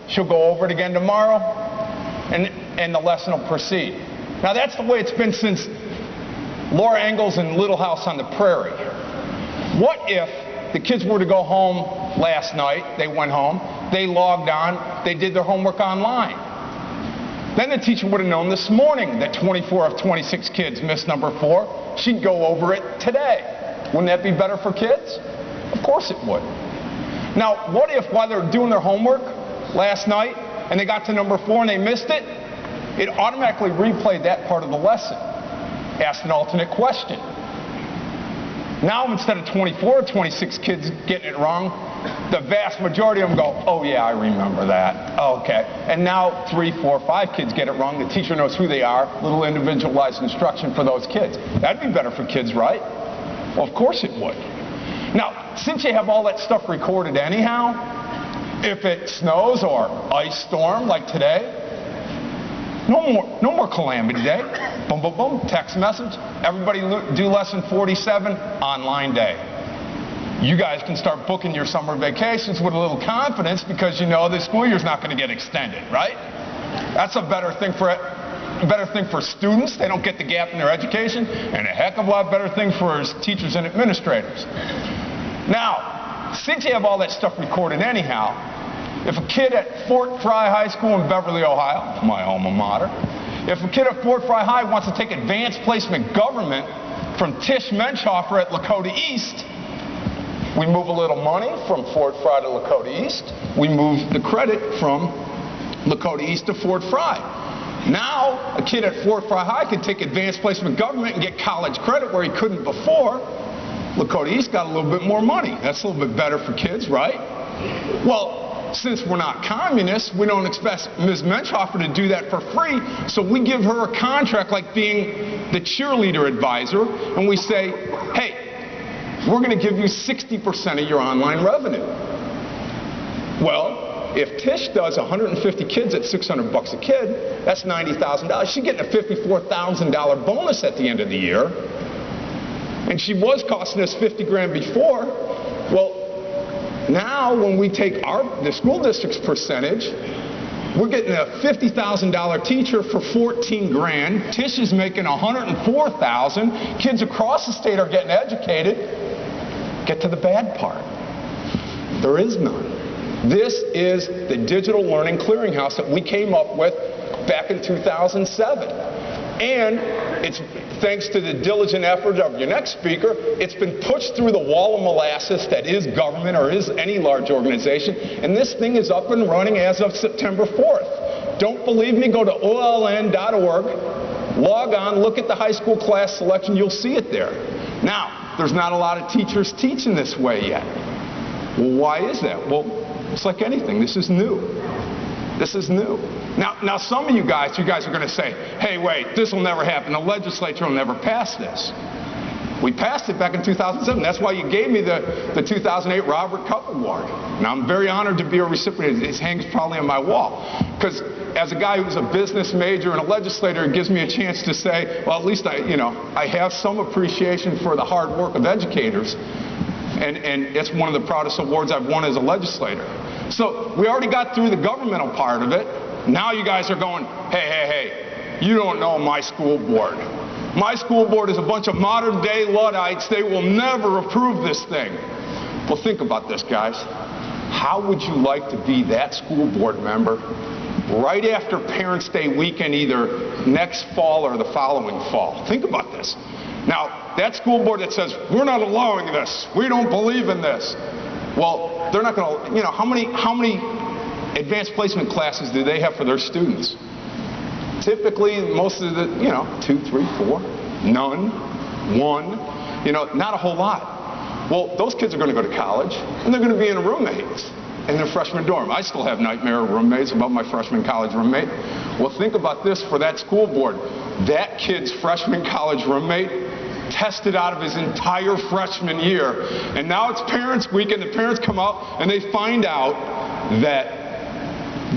She'll go over it again tomorrow, and the lesson will proceed. Now that's the way it's been since Laura Ingalls and Little House on the Prairie. What if the kids were to go home last night, they went home, they logged on, they did their homework online? Then the teacher would have known this morning that 24 of 26 kids missed number 4. She'd go over it today. Wouldn't that be better for kids? Of course it would. Now, what if while they were doing their homework last night and they got to number 4 and they missed it, it automatically replayed that part of the lesson, asked an alternate question. Now, instead of 24 or 26 kids getting it wrong, the vast majority of them go, oh yeah, I remember that. Okay. And now 3, 4, 5 kids get it wrong. The teacher knows who they are, little individualized instruction for those kids. That'd be better for kids, right? Well, of course it would. Now, since you have all that stuff recorded anyhow, if it snows or ice storm like today, no more calamity day. Boom, boom, boom, text message. Everybody do lesson 47, online day. You guys can start booking your summer vacations with a little confidence because you know the school year's not going to get extended, right? That's a better thing for students. They don't get the gap in their education, and a heck of a lot better thing for teachers and administrators. Now, since you have all that stuff recorded anyhow, if a kid at Fort Fry High School in Beverly, Ohio, my alma mater, if a kid at Fort Fry High wants to take advanced placement government from Tish Menschhofer at Lakota East, we move a little money from Fort Fry to Lakota East. We move the credit from Lakota East to Fort Fry. Now, a kid at Fort Fry High can take advanced placement government and get college credit where he couldn't before. Lakota East got a little bit more money. That's a little bit better for kids, right? Well, since we're not communists, we don't expect Ms. Menschhofer to do that for free, so we give her a contract like being the cheerleader advisor, and we say, hey, we're going to give you 60% of your online revenue. Well, if Tish does 150 kids at $600 a kid, that's $90,000. She's getting a $54,000 bonus at the end of the year. And she was costing us 50 grand before. Well, now when we take the school district's percentage, we're getting a $50,000 teacher for 14 grand. Tish is making 104,000. Kids across the state are getting educated. Get to the bad part. There is none. This is the digital learning clearinghouse that we came up with back in 2007. And it's thanks to the diligent effort of your next speaker, it's been pushed through the wall of molasses that is government or is any large organization, and this thing is up and running as of September 4th. Don't believe me? Go to oln.org, log on, look at the high school class selection, you'll see it there. Now, there's not a lot of teachers teaching this way yet. Well, why is that? Well, it's like anything. This is new. This is new. Now some of you guys are going to say, hey, wait, this will never happen. The legislature will never pass this. We passed it back in 2007. That's why you gave me the 2008 Robert Cup Award. And I'm very honored to be a recipient. It hangs probably on my wall. Because as a guy who's a business major and a legislator, it gives me a chance to say, well, at least I have some appreciation for the hard work of educators. And it's one of the proudest awards I've won as a legislator. So we already got through the governmental part of it. Now you guys are going, hey, you don't know my school board. My school board is a bunch of modern day Luddites. They will never approve this thing. Well, think about this, guys. How would you like to be that school board member right after Parents' Day weekend, either next fall or the following fall? Think about this. Now, that school board that says, we're not allowing this, we don't believe in this. Well, they're not going to, how many advanced placement classes do they have for their students? Typically, most of the, 2, 3, 4, none, 1, not a whole lot. Well, those kids are going to go to college, and they're going to be in roommates in their freshman dorm. I still have nightmare roommates about my freshman college roommate. Well, think about this for that school board. That kid's freshman college roommate tested out of his entire freshman year. And now it's Parents' Week, and the parents come out, and they find out that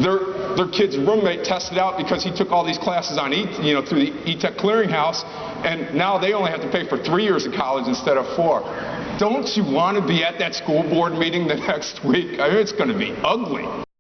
their kid's roommate tested out because he took all these classes on through the eTech clearinghouse, and now they only have to pay for 3 years of college instead of 4. Don't you want to be at that school board meeting the next week? I mean, it's going to be ugly.